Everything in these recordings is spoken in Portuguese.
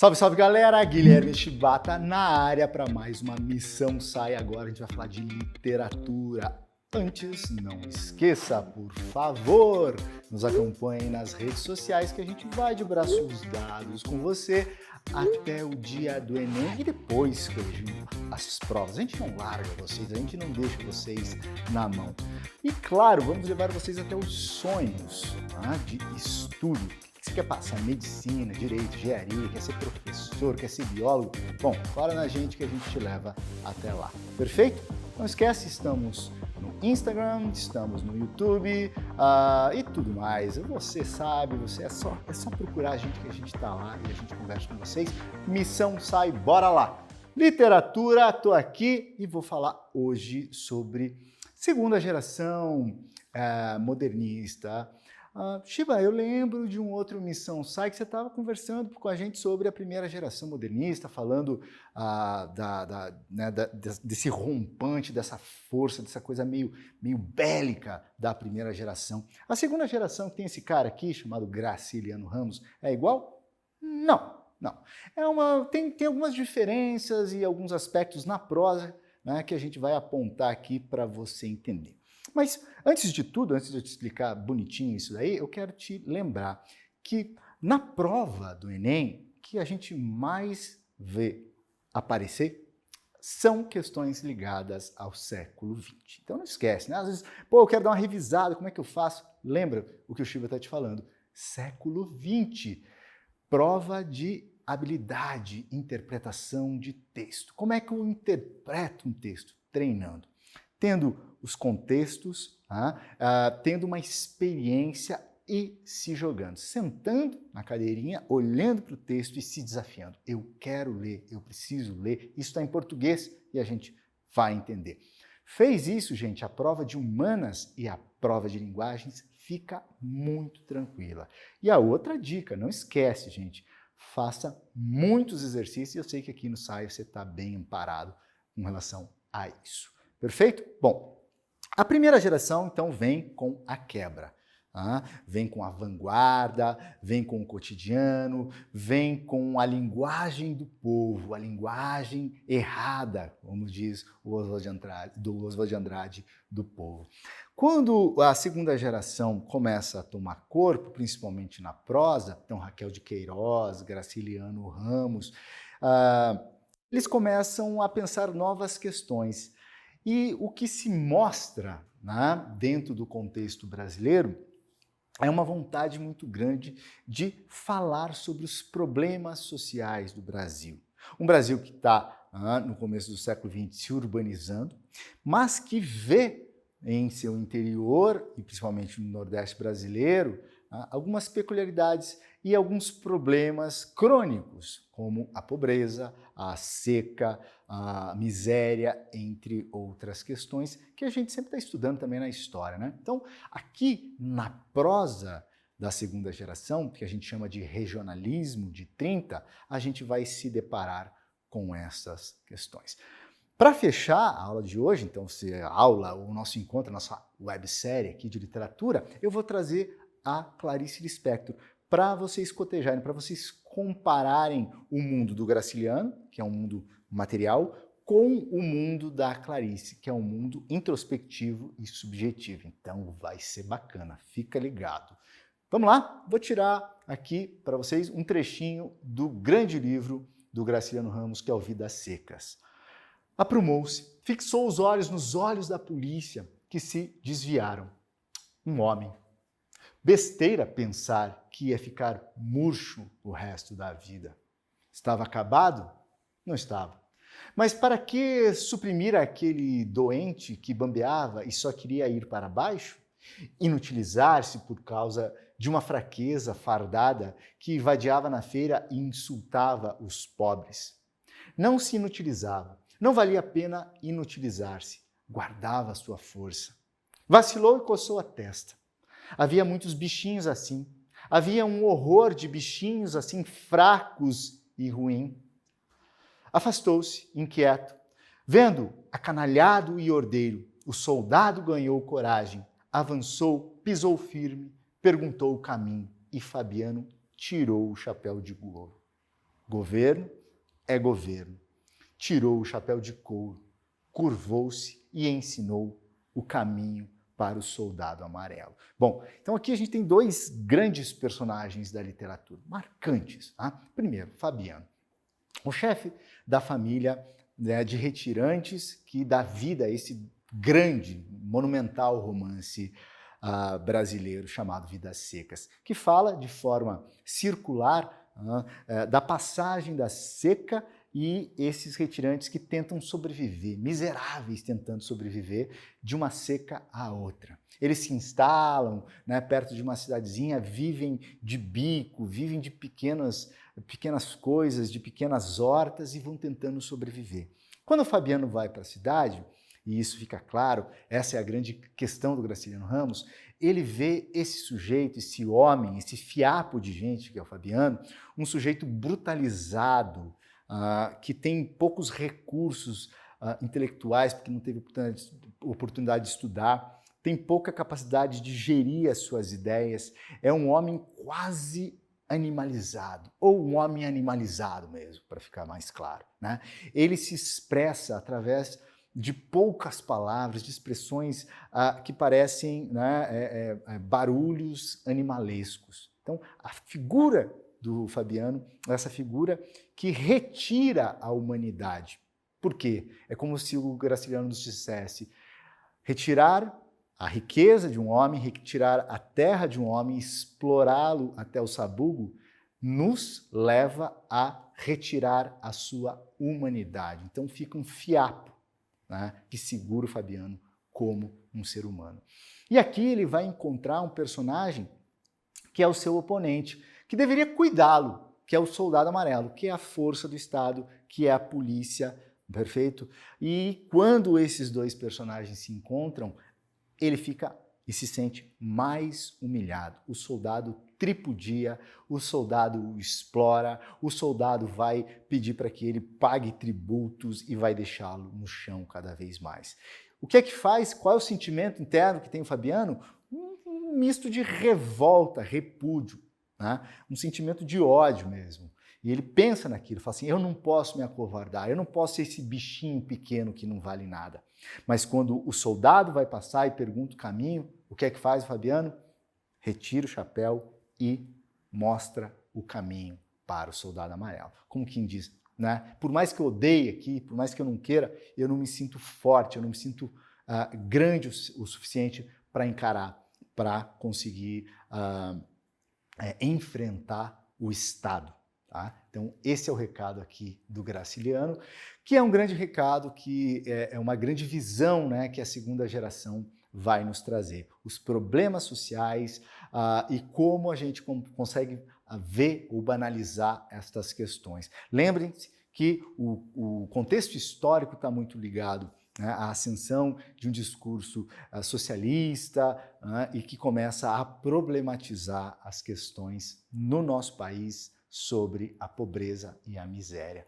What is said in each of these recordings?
Salve, salve galera! Guilherme Shibata na área para mais uma Missão Sai. Agora a gente vai falar de literatura. Antes, não esqueça, por favor, nos acompanhe nas redes sociais que a gente vai de braços dados com você até o dia do Enem e depois corrigindo as provas. A gente não larga vocês, a gente não deixa vocês na mão. E claro, vamos levar vocês até os sonhos de estudo. Você quer passar medicina, direito, engenharia, quer ser professor, quer ser biólogo? Bom, fala na gente que a gente te leva até lá. Perfeito? Não esquece, estamos no Instagram, estamos no YouTube e tudo mais. Você sabe, é só procurar a gente que a gente está lá e a gente conversa com vocês. Missão Sai, bora lá! Literatura, estou aqui e vou falar hoje sobre segunda geração modernista. Shiba, eu lembro de um outro Missão Sai que você estava conversando com a gente sobre a primeira geração modernista, falando desse rompante, dessa força, dessa coisa meio bélica da primeira geração. A segunda geração que tem esse cara aqui, chamado Graciliano Ramos, é igual? Não. Tem algumas diferenças e alguns aspectos na prosa, né, que a gente vai apontar aqui para você entender. Mas, antes de tudo, antes de eu te explicar bonitinho isso daí, eu quero te lembrar que na prova do Enem, que a gente mais vê aparecer são questões ligadas ao século XX. Então não esquece, né? Às vezes, eu quero dar uma revisada, como é que eu faço? Lembra o que o Shiva está te falando. Século XX, prova de habilidade, interpretação de texto. Como é que eu interpreto um texto? Treinando. Tendo os contextos, tendo uma experiência e se jogando, sentando na cadeirinha, olhando para o texto e se desafiando. Eu quero ler, eu preciso ler, isso está em português e a gente vai entender. Fez isso, gente, a prova de humanas e a prova de linguagens fica muito tranquila. E a outra dica, não esquece, gente, faça muitos exercícios e eu sei que aqui no SAI você está bem amparado com relação a isso. Perfeito? Bom, a primeira geração, então, vem com a quebra. Vem com a vanguarda, vem com o cotidiano, vem com a linguagem do povo, a linguagem errada, como diz o Oswald de Andrade, do povo. Quando a segunda geração começa a tomar corpo, principalmente na prosa, então Raquel de Queiroz, Graciliano Ramos, eles começam a pensar novas questões. E o que se mostra dentro do contexto brasileiro é uma vontade muito grande de falar sobre os problemas sociais do Brasil. Um Brasil que está, no começo do século XX, se urbanizando, mas que vê em seu interior, e principalmente no Nordeste brasileiro, algumas peculiaridades e alguns problemas crônicos, como a pobreza, a seca, a miséria, entre outras questões, que a gente sempre está estudando também na história, né? Então, aqui na prosa da segunda geração, que a gente chama de regionalismo de 30, a gente vai se deparar com essas questões. Para fechar a aula de hoje, então, o nosso encontro, a nossa websérie aqui de literatura, eu vou trazer a Clarice Lispector, para vocês cotejarem, para vocês compararem o mundo do Graciliano, que é um mundo material, com o mundo da Clarice, que é um mundo introspectivo e subjetivo. Então vai ser bacana, fica ligado. Vamos lá? Vou tirar aqui para vocês um trechinho do grande livro do Graciliano Ramos, que é o Vidas Secas. Aprumou-se, fixou os olhos nos olhos da polícia, que se desviaram. Um homem. Besteira pensar que ia ficar murcho o resto da vida. Estava acabado? Não estava. Mas para que suprimir aquele doente que bambeava e só queria ir para baixo? Inutilizar-se por causa de uma fraqueza fardada que vadiava na feira e insultava os pobres. Não se inutilizava. Não valia a pena inutilizar-se. Guardava a sua força. Vacilou e coçou a testa. Havia muitos bichinhos assim. Havia um horror de bichinhos assim fracos e ruins. Afastou-se, inquieto. Vendo acanalhado e ordeiro, o soldado ganhou coragem, avançou, pisou firme, perguntou o caminho e Fabiano tirou o chapéu de Governo é governo. Tirou o chapéu de couro, curvou-se e ensinou o caminho para o soldado amarelo. Bom, então aqui a gente tem dois grandes personagens da literatura, marcantes. Tá? Primeiro, Fabiano, o chefe da família, né, de retirantes que dá vida a esse grande, monumental romance brasileiro chamado Vidas Secas, que fala de forma circular da passagem da seca e esses retirantes que tentam sobreviver, miseráveis tentando sobreviver de uma seca à outra. Eles se instalam, né, perto de uma cidadezinha, vivem de bico, vivem de pequenas coisas, de pequenas hortas e vão tentando sobreviver. Quando o Fabiano vai para a cidade, e isso fica claro, essa é a grande questão do Graciliano Ramos, ele vê esse sujeito, esse homem, esse fiapo de gente que é o Fabiano, um sujeito brutalizado, que tem poucos recursos intelectuais, porque não teve oportunidade de estudar, tem pouca capacidade de gerir as suas ideias, é um homem quase animalizado, ou um homem animalizado mesmo, para ficar mais claro, né? Ele se expressa através de poucas palavras, de expressões que parecem, né, barulhos animalescos. Então, a figura do Fabiano, essa figura que retira a humanidade. Por quê? É como se o Graciliano nos dissesse: retirar a riqueza de um homem, retirar a terra de um homem, explorá-lo até o sabugo, nos leva a retirar a sua humanidade. Então fica um fiapo, né, que segura o Fabiano como um ser humano. E aqui ele vai encontrar um personagem que é o seu oponente, que deveria cuidá-lo, que é o soldado amarelo, que é a força do Estado, que é a polícia, perfeito? E quando esses dois personagens se encontram, ele fica e se sente mais humilhado. O soldado tripudia, o soldado o explora, o soldado vai pedir para que ele pague tributos e vai deixá-lo no chão cada vez mais. O que é que faz? Qual é o sentimento interno que tem o Fabiano? Um misto de revolta, repúdio, né? Um sentimento de ódio mesmo. E ele pensa naquilo, fala assim: eu não posso me acovardar, eu não posso ser esse bichinho pequeno que não vale nada. Mas quando o soldado vai passar e pergunta o caminho, o que é que faz o Fabiano? Retira o chapéu e mostra o caminho para o soldado amarelo. Como quem diz, né? Por mais que eu odeie aqui, por mais que eu não queira, eu não me sinto forte, eu não me sinto grande o suficiente para encarar, para conseguir enfrentar o Estado. Tá? Então, esse é o recado aqui do Graciliano, que é um grande recado, que é uma grande visão, né, que a segunda geração vai nos trazer. Os problemas sociais e como a gente consegue ver ou banalizar estas questões. Lembrem-se que o contexto histórico está muito ligado, né, à ascensão de um discurso socialista, né, e que começa a problematizar as questões no nosso país sobre a pobreza e a miséria.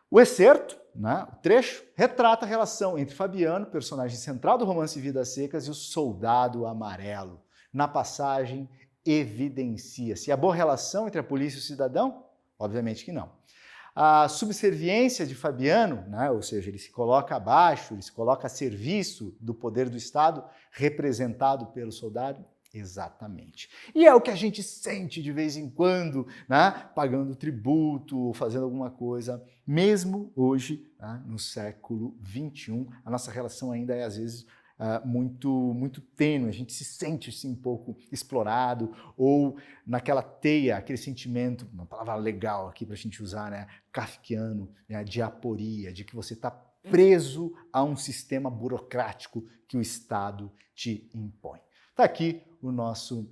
O excerto, né, o trecho, retrata a relação entre Fabiano, personagem central do romance Vidas Secas, e o soldado amarelo. Na passagem, evidencia-se a boa relação entre a polícia e o cidadão? Obviamente que não. A subserviência de Fabiano, né, ou seja, ele se coloca abaixo, ele se coloca a serviço do poder do Estado, representado pelo soldado? Exatamente. E é o que a gente sente de vez em quando, né, pagando tributo, fazendo alguma coisa, mesmo hoje, né, no século XXI, a nossa relação ainda é, às vezes, muito tênue, a gente se sente assim, um pouco explorado, ou naquela teia, aquele sentimento, uma palavra legal aqui para a gente usar, né, kafkiano, né, de aporia, de que você está preso a um sistema burocrático que o Estado te impõe. Está aqui o nosso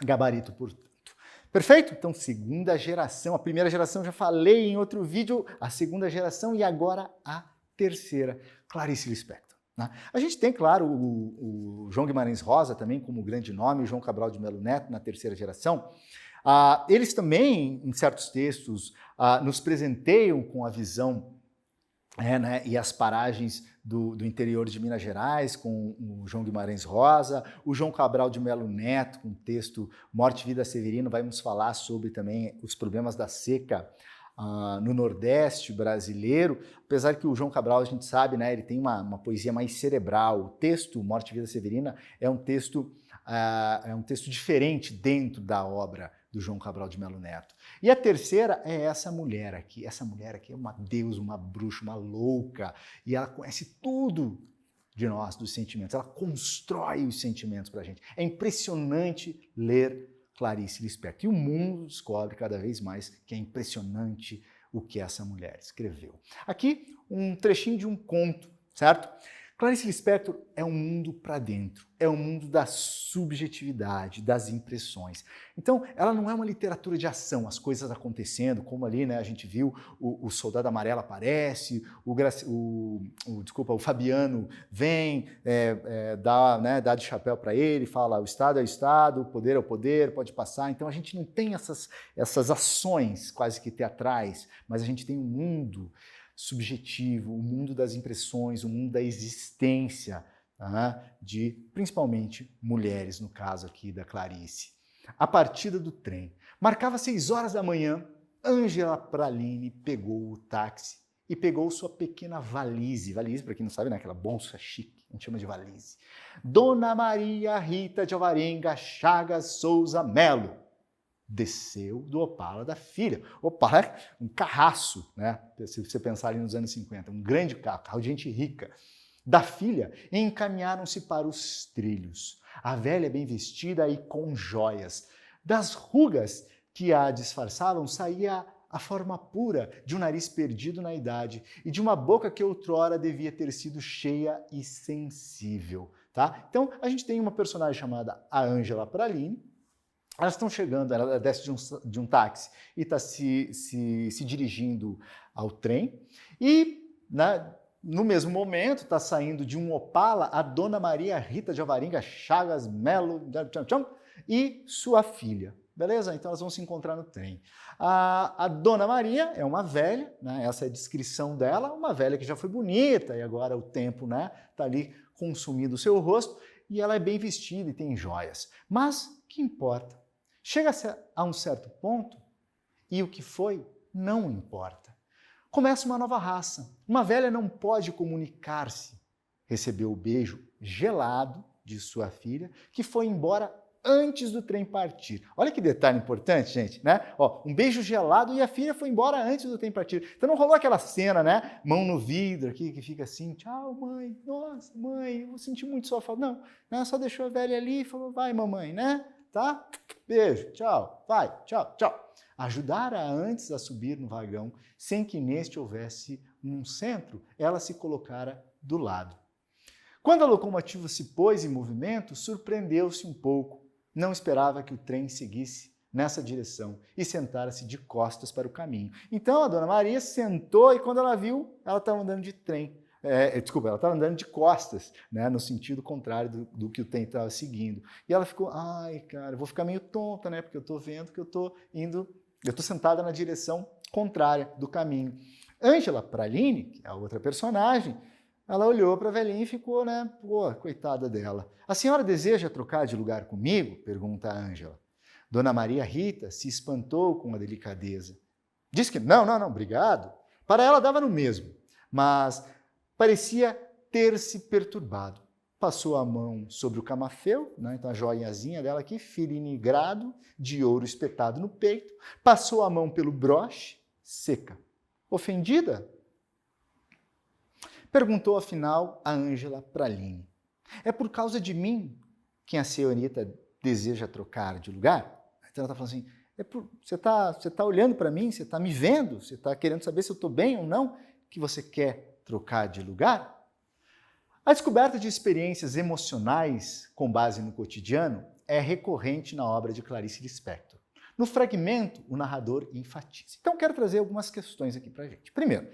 gabarito, portanto. Perfeito? Então, segunda geração. A primeira geração já falei em outro vídeo, a segunda geração e agora a terceira, Clarice Lispector. Né? A gente tem, claro, o João Guimarães Rosa também como grande nome, o João Cabral de Melo Neto na terceira geração. Eles também, em certos textos, nos presenteiam com a visão né, e as paragens do interior de Minas Gerais, com o João Guimarães Rosa, o João Cabral de Melo Neto, com o texto Morte e Vida Severino, vai nos falar sobre também os problemas da seca no Nordeste brasileiro, apesar que o João Cabral, a gente sabe, né, ele tem uma poesia mais cerebral. O texto Morte e Vida Severina é um texto diferente dentro da obra do João Cabral de Melo Neto. E a terceira é essa mulher aqui. Essa mulher aqui é uma deusa, uma bruxa, uma louca, e ela conhece tudo de nós, dos sentimentos. Ela constrói os sentimentos para a gente. É impressionante ler Clarice Lispector. E o mundo descobre cada vez mais que é impressionante o que essa mulher escreveu. Aqui, um trechinho de um conto, certo? Clarice Lispector é um mundo para dentro, é um mundo da subjetividade, das impressões. Então, ela não é uma literatura de ação, as coisas acontecendo, como ali, né, a gente viu, o Soldado Amarelo aparece, o Fabiano vem, dá de chapéu para ele, fala, o Estado é o Estado, o poder é o poder, pode passar. Então, a gente não tem essas ações quase que teatrais, mas a gente tem um mundo subjetivo, o mundo das impressões, o mundo da existência, de principalmente mulheres, no caso aqui da Clarice. A partida do trem. Marcava 6 horas da manhã, Ângela Praline pegou o táxi e pegou sua pequena valise. Valise, para quem não sabe, né, aquela bolsa chique, a gente chama de valise. Dona Maria Rita de Alvarenga Chagas Souza Melo desceu do Opala da filha. Opala é um carraço, né? Se você pensar ali nos anos 50, um grande carro de gente rica. Da filha, encaminharam-se para os trilhos. A velha bem vestida e com joias. Das rugas que a disfarçavam saía a forma pura de um nariz perdido na idade e de uma boca que outrora devia ter sido cheia e sensível. Tá? Então, a gente tem uma personagem chamada a Ângela Praline. Elas estão chegando, ela desce de um táxi e está se dirigindo ao trem. E, né, no mesmo momento, está saindo de um Opala a Dona Maria Rita de Alvarenga Chagas Melo e sua filha. Beleza? Então elas vão se encontrar no trem. A Dona Maria é uma velha, né, essa é a descrição dela, uma velha que já foi bonita e agora o tempo, né, tá ali consumindo o seu rosto, e ela é bem vestida e tem joias. Mas o que importa? Chega-se a um certo ponto e o que foi não importa. Começa uma nova raça. Uma velha não pode comunicar-se. Recebeu o beijo gelado de sua filha, que foi embora antes do trem partir. Olha que detalhe importante, gente, né? Ó, um beijo gelado e a filha foi embora antes do trem partir. Então não rolou aquela cena, né? Mão no vidro aqui, que fica assim, tchau, mãe, nossa, mãe, eu senti muito sua falta. Não, ela só deixou a velha ali e falou, vai, mamãe, né? Tá? Beijo, tchau, vai, tchau, tchau. Ajudara antes a subir no vagão, sem que neste houvesse um centro, ela se colocara do lado. Quando a locomotiva se pôs em movimento, surpreendeu-se um pouco. Não esperava que o trem seguisse nessa direção e sentara-se de costas para o caminho. Então a Dona Maria sentou e quando ela viu, ela estava andando de trem. Ela estava andando de costas, né, no sentido contrário do que o trem estava seguindo. E ela ficou, ai, cara, eu vou ficar meio tonta, né, porque eu estou vendo que eu estou sentada na direção contrária do caminho. Ângela Praline, que é a outra personagem, ela olhou para a velhinha e ficou, né, pô, coitada dela. A senhora deseja trocar de lugar comigo? Pergunta a Ângela. Dona Maria Rita se espantou com a delicadeza. Disse que não, obrigado. Para ela dava no mesmo, mas parecia ter se perturbado. Passou a mão sobre o camafeu, né? Então a joiazinha dela aqui, filinigrado, de ouro espetado no peito. Passou a mão pelo broche, seca. Ofendida? Perguntou afinal a Ângela Praline. É por causa de mim que a senhorita deseja trocar de lugar? Então ela está falando assim, você está olhando para mim, você está me vendo, você está querendo saber se eu estou bem ou não, que você quer trocar de lugar? A descoberta de experiências emocionais com base no cotidiano é recorrente na obra de Clarice Lispector. No fragmento, o narrador enfatiza. Então, quero trazer algumas questões aqui para a gente. Primeiro,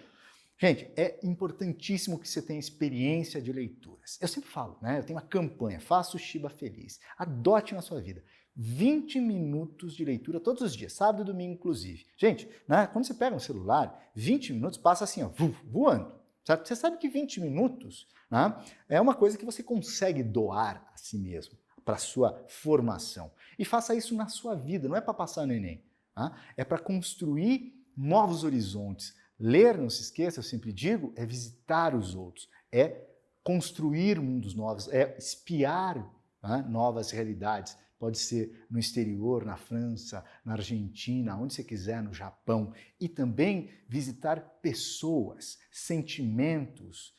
gente, é importantíssimo que você tenha experiência de leituras. Eu sempre falo, né? Eu tenho uma campanha, Faça o Shiba Feliz. Adote na sua vida 20 minutos de leitura todos os dias, sábado e domingo inclusive. Gente, né, quando você pega um celular, 20 minutos passa assim, ó, voando. Certo? Você sabe que 20 minutos, né, é uma coisa que você consegue doar a si mesmo, para a sua formação. E faça isso na sua vida, não é para passar no Enem. Tá? É para construir novos horizontes. Ler, não se esqueça, eu sempre digo, é visitar os outros, é construir mundos novos, é espiar, né, novas realidades. Pode ser no exterior, na França, na Argentina, onde você quiser, no Japão. E também visitar pessoas, sentimentos,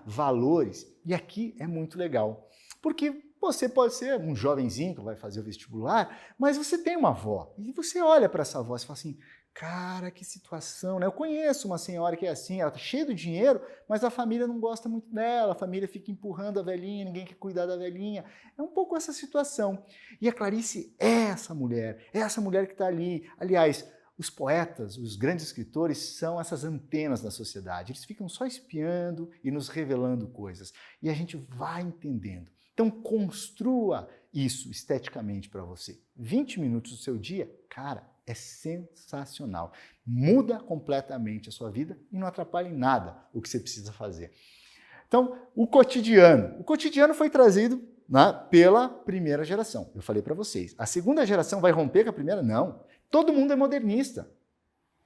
valores. E aqui é muito legal, porque você pode ser um jovenzinho que vai fazer o vestibular, mas você tem uma avó. E você olha para essa avó e fala assim, cara, que situação, né? Eu conheço uma senhora que é assim, ela tá cheia de dinheiro, mas a família não gosta muito dela, a família fica empurrando a velhinha, ninguém quer cuidar da velhinha. É um pouco essa situação. E a Clarice é essa mulher que está ali. Aliás, os poetas, os grandes escritores, são essas antenas da sociedade. Eles ficam só espiando e nos revelando coisas. E a gente vai entendendo. Então, construa isso esteticamente para você. 20 minutos do seu dia, cara, é sensacional. Muda completamente a sua vida e não atrapalha em nada o que você precisa fazer. Então, o cotidiano. O cotidiano foi trazido, né, pela primeira geração. Eu falei para vocês. A segunda geração vai romper com a primeira? Não. Todo mundo é modernista.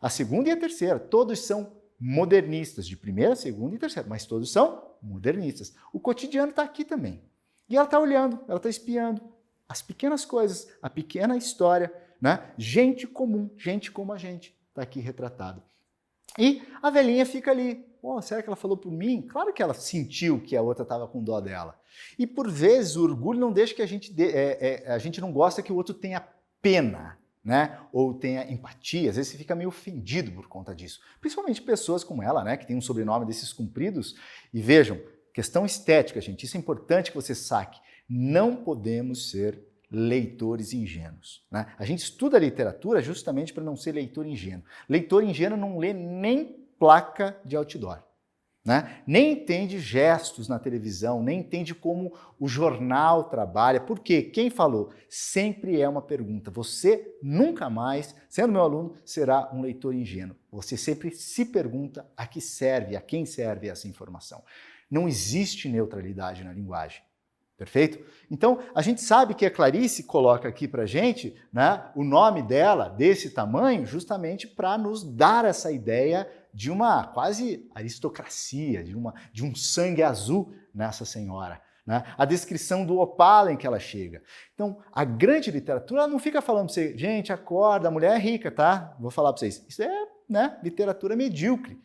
A segunda e a terceira, todos são modernistas, de primeira, segunda e terceira, mas todos são modernistas. O cotidiano está aqui também. E ela está olhando, ela está espiando as pequenas coisas, a pequena história, né? Gente comum, gente como a gente, está aqui retratado. E a velhinha fica ali. Oh, será que ela falou por mim? Claro que ela sentiu que a outra estava com dó dela. E por vezes o orgulho não deixa que a gente não gosta que o outro tenha pena, né? Ou tenha empatia. Às vezes você fica meio ofendido por conta disso. Principalmente pessoas como ela, né? Que tem um sobrenome desses compridos. E vejam, questão estética, gente, isso é importante que você saque. Não podemos ser leitores ingênuos, né? A gente estuda literatura justamente para não ser leitor ingênuo. Leitor ingênuo não lê nem placa de outdoor, né? Nem entende gestos na televisão, nem entende como o jornal trabalha. Por quê? Quem falou? Sempre é uma pergunta. Você nunca mais, sendo meu aluno, será um leitor ingênuo. Você sempre se pergunta a que serve, a quem serve essa informação. Não existe neutralidade na linguagem. Perfeito? Então, a gente sabe que a Clarice coloca aqui pra gente, né, o nome dela desse tamanho justamente para nos dar essa ideia de uma quase aristocracia, de um sangue azul nessa senhora. Né? A descrição do Opala em que ela chega. Então, a grande literatura ela não fica falando para você, gente, acorda, a mulher é rica, tá? Vou falar para vocês. Isso é, né, literatura medíocre.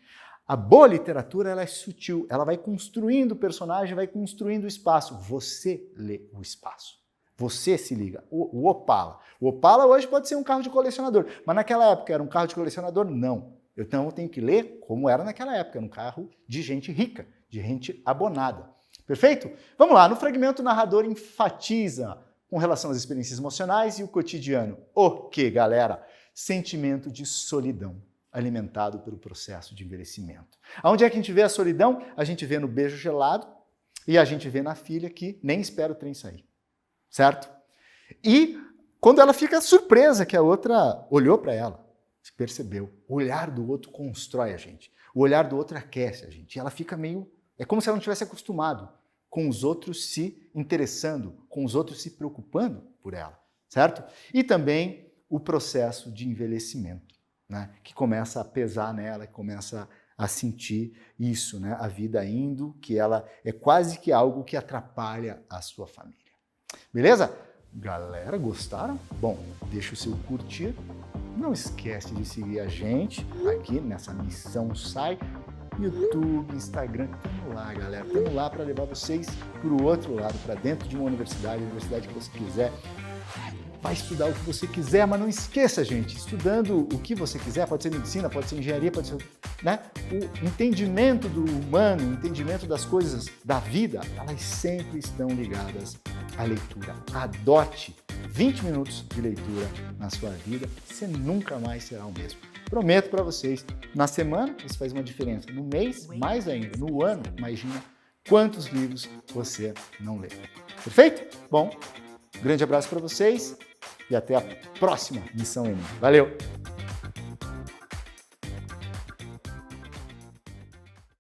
A boa literatura ela é sutil, ela vai construindo o personagem, vai construindo o espaço. Você lê o espaço. Você se liga. O Opala. O Opala hoje pode ser um carro de colecionador, mas naquela época era um carro de colecionador? Não. Então eu tenho que ler como era naquela época, era um carro de gente rica, de gente abonada. Perfeito? Vamos lá, no fragmento o narrador enfatiza com relação às experiências emocionais e o cotidiano. O que, galera? Sentimento de solidão, alimentado pelo processo de envelhecimento. Aonde é que a gente vê a solidão? A gente vê no beijo gelado e a gente vê na filha que nem espera o trem sair. Certo? E quando ela fica surpresa que a outra olhou para ela, se percebeu. O olhar do outro constrói a gente. O olhar do outro aquece a gente. E ela fica meio... É como se ela não tivesse acostumado com os outros se interessando, com os outros se preocupando por ela. Certo? E também o processo de envelhecimento, né? Que começa a pesar nela, que começa a sentir isso, né? A vida indo, que ela é quase que algo que atrapalha a sua família. Beleza? Galera, gostaram? Bom, deixa o seu curtir. Não esquece de seguir a gente aqui nessa Missão Sai. YouTube, Instagram, estamos lá, galera. Estamos lá para levar vocês para o outro lado, para dentro de uma universidade, a universidade que você quiser. Vai estudar o que você quiser, mas não esqueça, gente, estudando o que você quiser, pode ser medicina, pode ser engenharia, pode ser, né? O entendimento do humano, o entendimento das coisas da vida, elas sempre estão ligadas à leitura. Adote 20 minutos de leitura na sua vida, você nunca mais será o mesmo. Prometo para vocês, na semana isso faz uma diferença, no mês mais ainda, no ano, imagina quantos livros você não lê. Perfeito? Bom, grande abraço para vocês e até a próxima Missão Enem. Valeu!